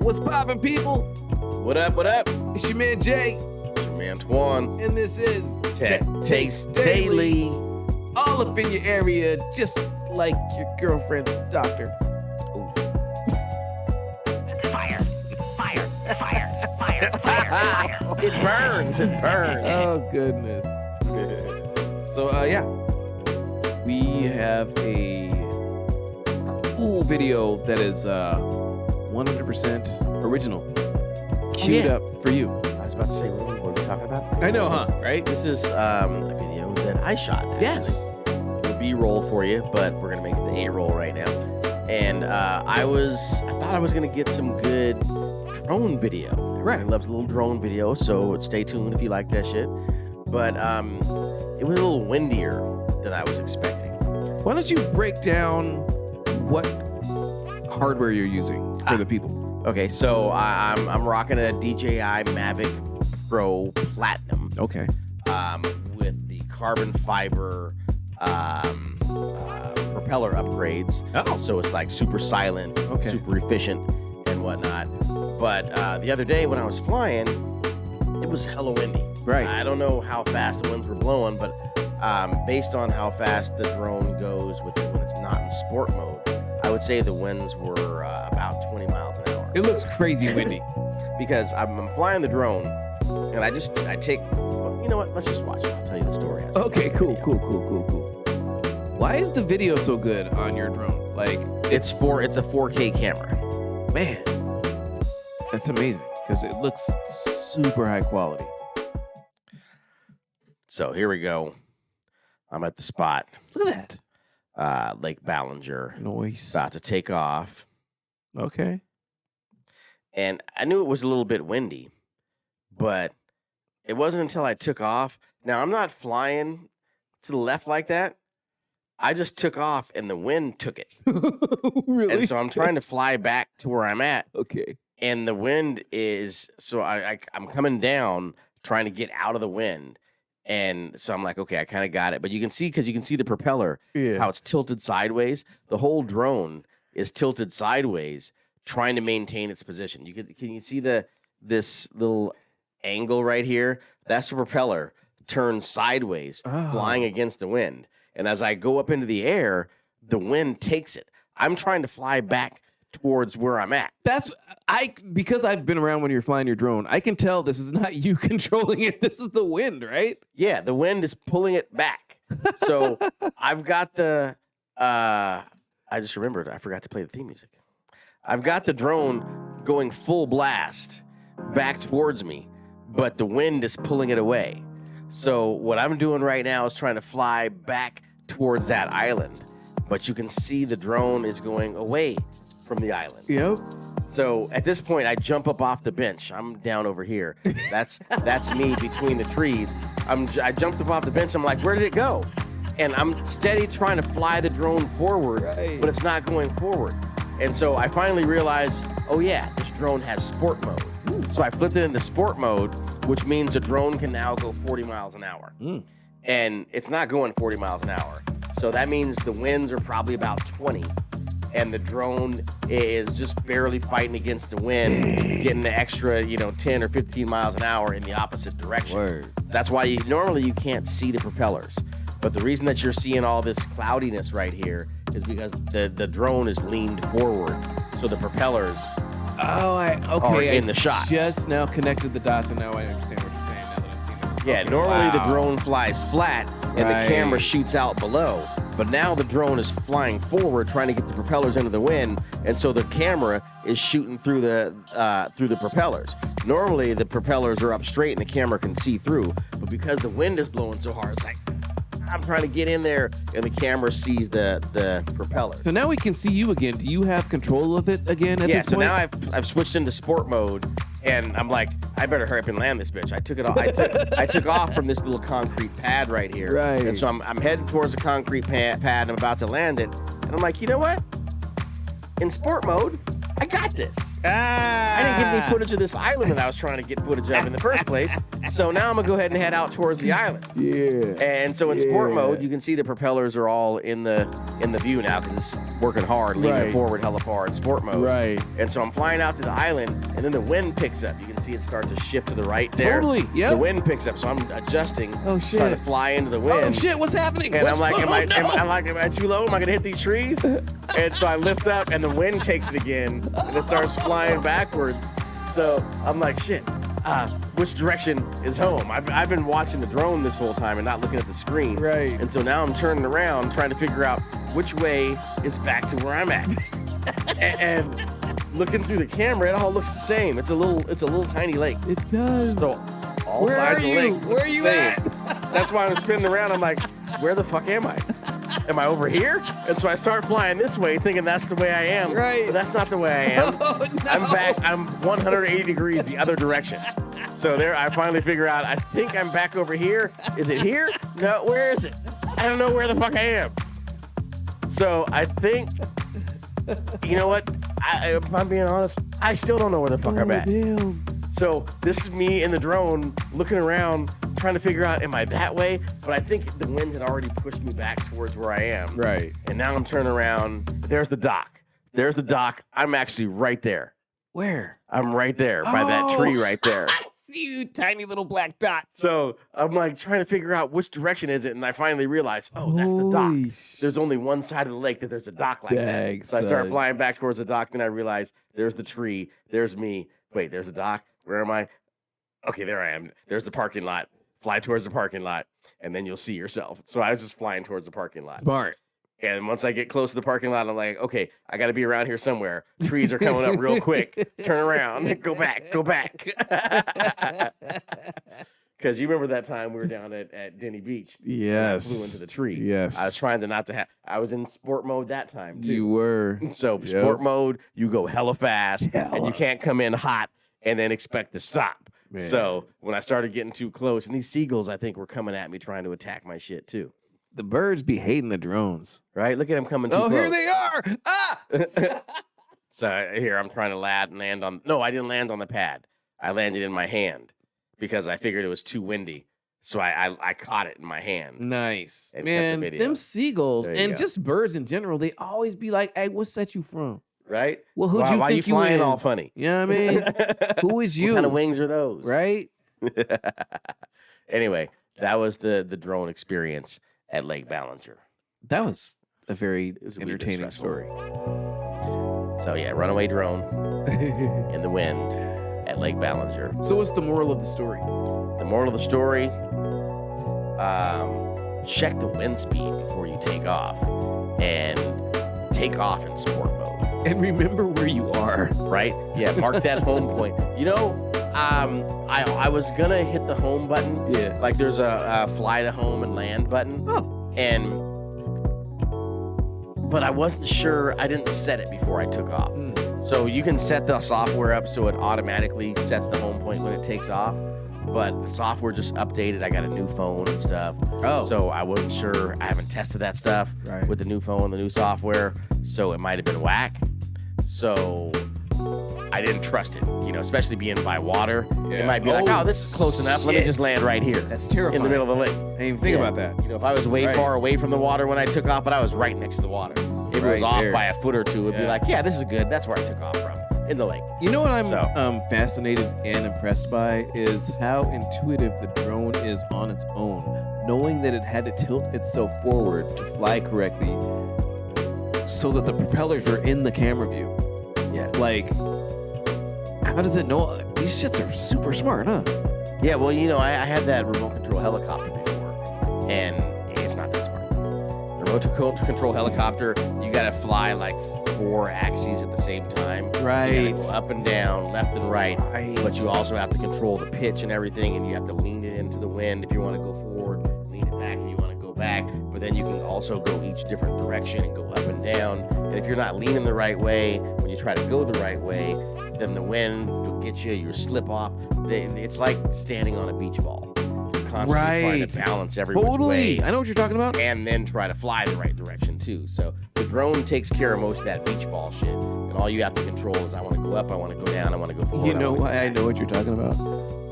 What's poppin', people? What up, what up? It's your man Jay. It's your man Twan. And this is Tech Taste Daily. All up in your area, just like your girlfriend's doctor. Ooh. Fire, fire, fire, fire, fire, fire. It burns, it burns. Oh, goodness. So, yeah. We have a cool video that is 100% original. Queued up for you. I was about to say, what are we talking about? I know, huh? Right? This is a video that I shot, actually. Yes. The B-roll for you, but we're going to make it the A-roll right now. And I thought I was going to get some good drone video. Right. I love a little drone video, so stay tuned if you like that shit. But it was a little windier than I was expecting. Why don't you break down what hardware you're using for the people? Okay, so I'm rocking a DJI Mavic Pro Platinum. Okay. With the carbon fiber propeller upgrades. Oh. So it's like super silent, Okay. super efficient, and whatnot. But the other day when I was flying, it was hella windy. Right. I don't know how fast the winds were blowing, but based on how fast the drone goes when it's not in sport mode, I would say the winds were about 20 miles an hour. It looks crazy windy. Because I'm flying the drone, and I take. Well, you know what? Let's just watch it. I'll tell you the story. as we Okay, watch the cool. video. Why is the video so good on your drone? Like, It's a 4K camera. man, that's amazing because it looks super high quality. So here we go. I'm at the spot, Look at that. Lake Ballinger, Noise. about to take off, Okay. and I knew it was a little bit windy, but it wasn't until I took off. Now I'm not flying to the left like that. I just took off, and the wind took it, Really? and so I'm trying to fly back to where I'm at. Okay. And the wind is, so I'm coming down trying to get out of the wind. And so I'm like, okay, I kind of got it. But you can see, because you can see the propeller, Yeah. how it's tilted sideways. The whole drone is tilted sideways, trying to maintain its position. Can you see this little angle right here? That's the propeller turned sideways, flying against the wind. And as I go up into the air, the wind takes it. I'm trying to fly back towards where I'm at. Because I've been around when you're flying your drone, I can tell this is not you controlling it. This is the wind, right? Yeah, the wind is pulling it back. So I've got I just remembered, I forgot to play the theme music. I've got the drone going full blast back towards me, but the wind is pulling it away. So what I'm doing right now is trying to fly back towards that island, but you can see the drone is going away from the island. Yep. So at this point, I jump up off the bench. I'm down over here. That's me between the trees. I jumped up off the bench. I'm like, where did it go? And I'm steady trying to fly the drone forward, Right. but it's not going forward. And so I finally realized, oh yeah, this drone has sport mode. So I flipped it into sport mode, which means the drone can now go 40 miles an hour. And it's not going 40 miles an hour. So that means the winds are probably about 20. And the drone is just barely fighting against the wind, getting the extra, 10 or 15 miles an hour in the opposite direction. Word. That's why normally you can't see the propellers. But the reason that you're seeing all this cloudiness right here is because the drone is leaned forward. So the propellers Oh, okay. are in the shot. Just now connected the dots, and now I understand what you're saying. Now that I've seen it. Yeah, Okay, normally the wow. drone flies flat and Right. the camera shoots out below. But now the drone is flying forward, trying to get the propellers into the wind, and so the camera is shooting through the propellers. Normally, the propellers are up straight and the camera can see through, but because the wind is blowing so hard, it's like I'm trying to get in there, and the camera sees the propellers. So now we can see you again. Do you have control of it again at Yeah, this so point? now I've switched into sport mode, and I'm like, I better hurry up and land this bitch. I took it off. I took off from this little concrete pad right here. Right. And so I'm heading towards the concrete pad, and I'm about to land it. And I'm like, you know what? In sport mode, I got this. I didn't get any footage of this island that I was trying to get footage of in the first place. So now I'm gonna go ahead and head out towards the island. Yeah. And so in sport mode, you can see the propellers are all in the view now because it's working hard, leaning Right. forward hella far in sport mode. Right. And so I'm flying out to the island, and then the wind picks up. You can see it start to shift to the right there. Totally, yep. The wind picks up, so I'm adjusting, Oh, shit. trying to fly into the wind. Oh shit! What's happening? And What's I'm like, going am I too low? Am I gonna hit these trees? And so I lift up, and the wind takes it again, and it starts flying backwards. So I'm like, shit. Which direction is home? I've been watching the drone this whole time and not looking at the screen. Right. And so now I'm turning around, trying to figure out which way is back to where I'm at. and looking through the camera, it all looks the same. It's a little tiny lake. It does. So all Where sides are of the you? lake look Where are the you same. at? That's why I'm spinning around. I'm like, where the fuck am I? Am I over here? And so I start flying this way, thinking that's the way I am. Right. But that's not the way I am. Oh, no. I'm back. I'm 180 degrees the other direction. So there, I finally figure out, I think I'm back over here. Is it here? No, where is it? I don't know where the fuck I am. So I think, you know what? If I'm being honest, I still don't know where the fuck I'm at. Damn. So this is me in the drone looking around, trying to figure out, am I that way? But I think the wind had already pushed me back towards where I am. Right. And now I'm turning around. There's the dock. There's the dock. I'm actually right there. Where? I'm right there by that tree right there. I see you, tiny little black dot. So I'm like trying to figure out which direction is it, and I finally realize, oh, that's the dock. Holy There's only one side of the lake that there's a dock like that. Dang, So I start son. flying back towards the dock, then I realize there's the tree, there's me. Wait, there's the dock. Where am I? Okay, there I am. There's the parking lot. Fly towards the parking lot, and then you'll see yourself. So I was just flying towards the parking lot. Smart. And once I get close to the parking lot, I'm like, okay, I got to be around here somewhere. Trees are coming up real quick. Turn around. Go back. Go back. Because you remember that time we were down at Denny Beach. Yes. I flew into the tree. Yes. I was trying to not to have. I was in sport mode that time too. You were. So Yep. sport mode, you go hella fast, and Hella. you can't come in hot and then expect to stop. Man. So when I started getting too close, and these seagulls, I think, were coming at me trying to attack my shit too. The birds be hating the drones. Right? Look at them coming too Oh, close. here they are. Ah. So here I'm trying to land on. No, I didn't land on the pad. I landed in my hand because I figured it was too windy. So I caught it in my hand. Nice. And kept the Man, video. them seagulls There you and go. just birds in general, they always be like, hey, what set you from? Right? Well, who'd why, you why think you flying in? all funny? You know what I mean? Who is you? What kind of wings are those? Right? Anyway, that was the drone experience at Lake Ballinger. That was a very It was a wee bit entertaining stressful. story. So yeah, runaway drone in the wind at Lake Ballinger. So what's the moral of the story? The moral of the story, check the wind speed before you take off and take off in sport mode, And remember where you are. right? Yeah, mark that home point. You know, I was gonna hit the home button. Yeah. Like there's a fly to home and land button. Oh. But I wasn't sure. I didn't set it before I took off. So you can set the software up so it automatically sets the home point when it takes off. But the software just updated. I got a new phone and stuff. Oh. So I wasn't sure. I haven't tested that stuff Right. with the new phone, the new software. So it might have been whack. So I didn't trust it. You know, especially being by water. Yeah. It might be like, Oh, oh, this is close enough. Let me just shit. land right here. That's terrifying. In the middle of the lake. I didn't even think Yeah. about that. You know, if I was way Right. far away from the water when I took off, but I was right next to the water. If it was Right off there. by a foot or two, it'd be Yeah. like, yeah, this is good. That's where I took off from, in the lake. You know what I'm So- fascinated and impressed by is how intuitive the drone is on its own, knowing that it had to tilt itself forward to fly correctly so that the propellers were in the camera view. Yeah. Like, how does it know? These shits are super smart, huh? Yeah, well, you know, I had that remote control helicopter before, and it's not that smart. The remote control helicopter, you got to fly like 4 axes at the same time. Right. You gotta go up and down, left and right. Right. But you also have to control the pitch and everything, and you have to lean it into the wind if you want to go forward, lean it back if you want to go back. But then you can also go each different direction and go up and down. And if you're not leaning the right way, when you try to go the right way, then the wind will get you, you slip off. It's like standing on a beach ball. constantly trying to balance every which way. I know what you're talking about. And then try to fly the right direction too. So the drone takes care of most of that beach ball shit. And all you have to control is I want to go up, I want to go down, I want to go forward. You know why I know what you're talking about?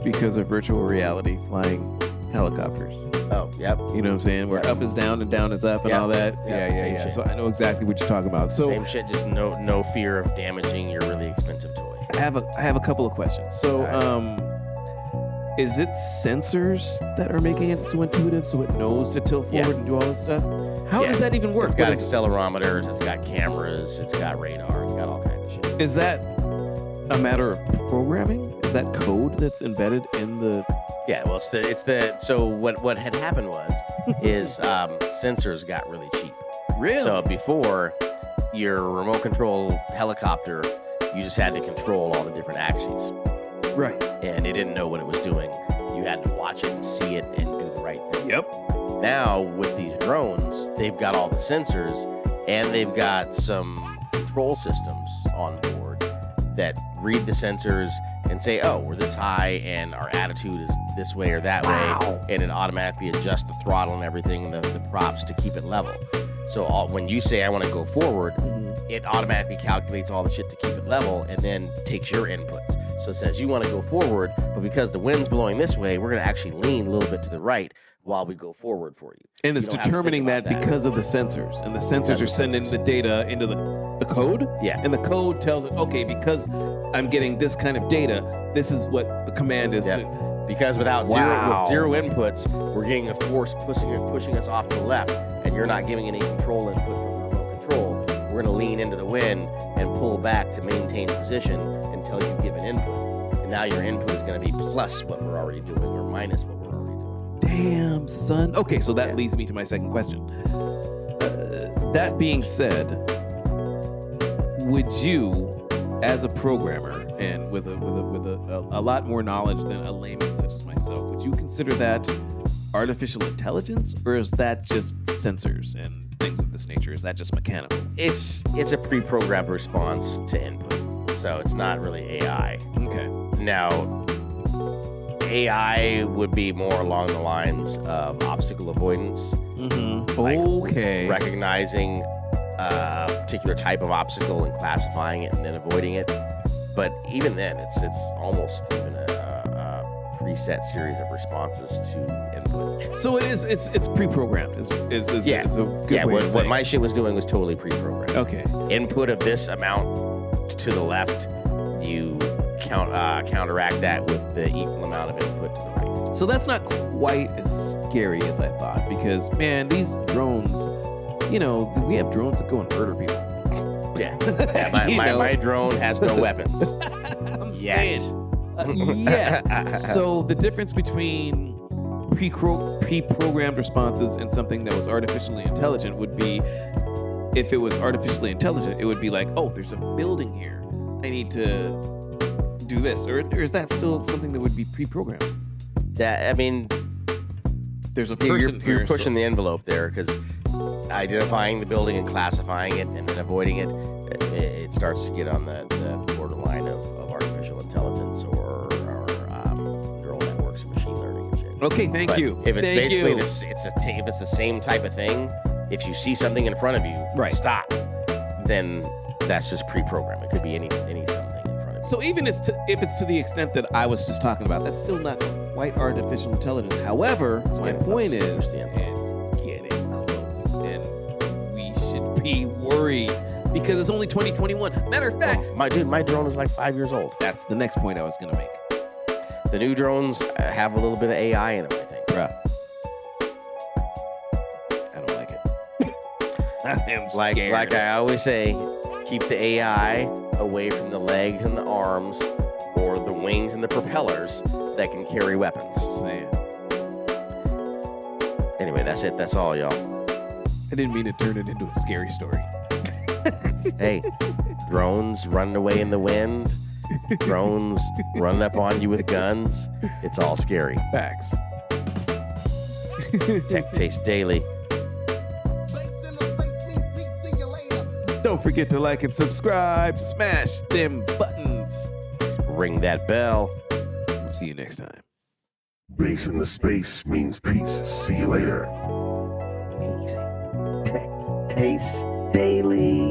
Because of virtual reality flying helicopters. Oh, yep. You know what I'm saying? Where up is down and down is up and all that. Same shit. So I know exactly what you're talking about. So same shit, just no fear of damaging your really expensive toy. I have a couple of questions. So is it sensors that are making it so intuitive so it knows to tilt forward and do all this stuff? How does that even work? It's got accelerometers, it's got cameras, it's got radar, it's got all kinds of shit. Is that a matter of programming? Is that code that's embedded in the? Yeah, well, so what had happened is sensors got really cheap. Really? So before, your remote control helicopter, you just had to control all the different axes. Right. And it didn't know what it was doing. You had to watch it and see it and do the right thing. Yep. Now, with these drones, they've got all the sensors and they've got some control systems on board that read the sensors and say, oh, we're this high and our attitude is this way or that way. And it automatically adjusts the throttle and everything, the props to keep it level. So when you say, I want to go forward, it automatically calculates all the shit to keep it level and then takes your inputs. So it says, you want to go forward, but because the wind's blowing this way, we're going to actually lean a little bit to the right while we go forward for you. And it's determining that because of the sensors. And the sensors are sending the data into the code. Yeah. And the code tells it, okay, because I'm getting this kind of data, this is what the command is to. Because without zero inputs, we're getting a force pushing us off to the left, and you're not giving any control input from the remote control. We're going to lean into the wind and pull back to maintain position until you give an input. And now your input is going to be plus what we're already doing or minus what we're already doing. Damn, son. Okay, so that leads me to my second question. That being said, would you, as a programmer, and with a lot more knowledge than a layman such as myself, would you consider that artificial intelligence, or is that just sensors and things of this nature? Is that just mechanical? It's a pre-programmed response to input, so it's not really AI. Okay. Now, AI would be more along the lines of obstacle avoidance. Mm-hmm. Like okay. Recognizing a particular type of obstacle and classifying it and then avoiding it. But even then, it's almost even a preset series of responses to input. So it's pre-programmed. Is a good way of saying. What my shit was doing was totally pre-programmed. Okay. Input of this amount to the left, you counteract that with the equal amount of input to the right. So that's not quite as scary as I thought, because man, these drones, we have drones that go and murder people. Yeah, my drone has no weapons. I'm saying. So the difference between pre-programmed responses and something that was artificially intelligent would be, if it was artificially intelligent, it would be like, oh, there's a building here. I need to do this. Or is that still something that would be pre-programmed? There's a person you're pushing the envelope there, because identifying the building and classifying it and then avoiding it, it starts to get on the borderline of artificial intelligence or neural networks and machine learning and shit. Okay, thank you. If it's if it's the same type of thing, if you see something in front of you, stop, then that's just pre-programmed. It could be any something in front of you. So even if it's to the extent that I was just talking about, that's still not quite artificial intelligence. However, my point is, it's getting close, and we should be worried because it's only 2021. Matter of fact, my drone is like 5 years old. That's the next point I was going to make. The new drones have a little bit of AI in them, I think. Bruh. I don't like it. I am scared. Like I always say, keep the AI away from the legs and the arms or the wings and the propellers that can carry weapons. Saying. Anyway, that's it. That's all, y'all. I didn't mean to turn it into a scary story. Hey, drones running away in the wind, drones running up on you with guns. It's all scary. Facts. Tech Taste Daily. Don't forget to like and subscribe. Smash them buttons. Ring that bell. See you next time. Base in the space means peace. See you later. Easy. Tech Taste Daily.